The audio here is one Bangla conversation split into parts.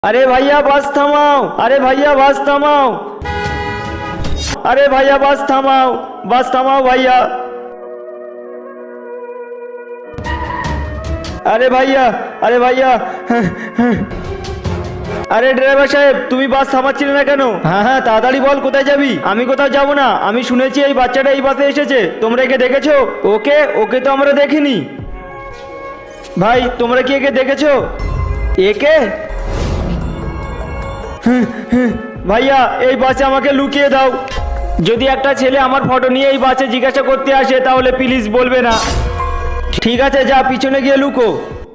अरे भैया बस थमाओ, अरे भैया बस थमाओ, अरे भैया बस थमाओ भैया। अरे भैया, अरे भैया, আরে ড্রাইভার সাহেব, তুমি বাস থামাচ্ছিলে না কেন? হ্যাঁ হ্যাঁ, তাড়াতাড়ি বল কোথায় যাবি? আমি কোথাও যাব না, আমি শুনেছি এই বাচ্চাটা এই বাসে এসেছে। তোমরা একে দেখেছো? ওকে ওকে তো আমরা দেখিনি। ভাই তোমরা কি একে দেখেছো? একে? ভাইয়া এই বাসে আমাকে লুকিয়ে দাও। যদি একটা ছেলে আমার ফটো নিয়ে এই বাসে জিজ্ঞাসা করতে আসে তাহলে প্লিজ বলবে না। ঠিক আছে, যা পিছনে গিয়ে লুকো।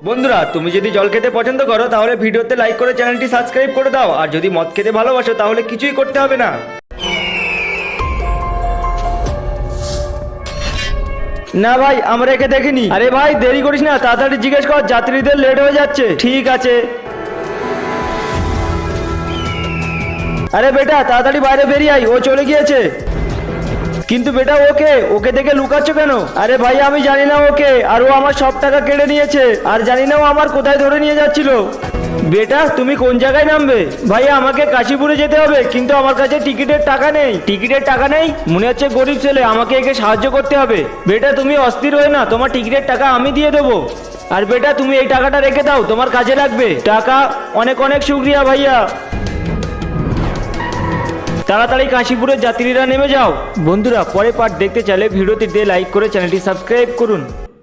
বন্ধুরা, তুমি যদি জল খেতে পছন্দ করো তাহলে ভিডিওতে লাইক করে চ্যানেলটি সাবস্ক্রাইব করে দাও, আর যদি মদ খেতে ভালোবাসো তাহলে কিছুই করতে হবে না। না ভাই, আমরা একে দেখিনি। আরে ভাই দেরি করিস না, তাড়াতাড়ি জিজ্ঞেস কর, যাত্রীদের লেট হয়ে যাচ্ছে। ঠিক আছে। আরে বেটা তাড়াতাড়ি বাইরে বেরিয়ে আয়, ও চলে গিয়েছে। কিন্তু বেটা ওকে ওকে দেখে লুকাচ্ছ কেন? আরে ভাই আমি জানি না ওকে, আর ও আমার সব টাকা কেটে নিয়েছে, আর জানি না ও আমার কোথায় ধরে নিয়ে যাচ্ছিল। বেটা তুমি কোন জায়গায় নামবে? ভাইয়া আমাকে কাশীপুরে যেতে হবে, কিন্তু আমার কাছে টিকিটের টাকা নেই। টিকিটের টাকা নেই? মনে হচ্ছে গরিব ছেলে, আমাকে একে সাহায্য করতে হবে। বেটা তুমি অস্থির হয়ে না, তোমার টিকিটের টাকা আমি দিয়ে দেবো। আর বেটা তুমি এই টাকাটা রেখে দাও, তোমার কাজে লাগবে টাকা। অনেক অনেক শুক্রিয়া ভাইয়া। তাড়াতাড়ি কাশীপুরের যাত্রীরা নেমে যাও। বন্ধুরা পরে পার্ট দেখতে চাইলে ভিডিওটিতে লাইক করে চ্যানেলটি সাবস্ক্রাইব করুন।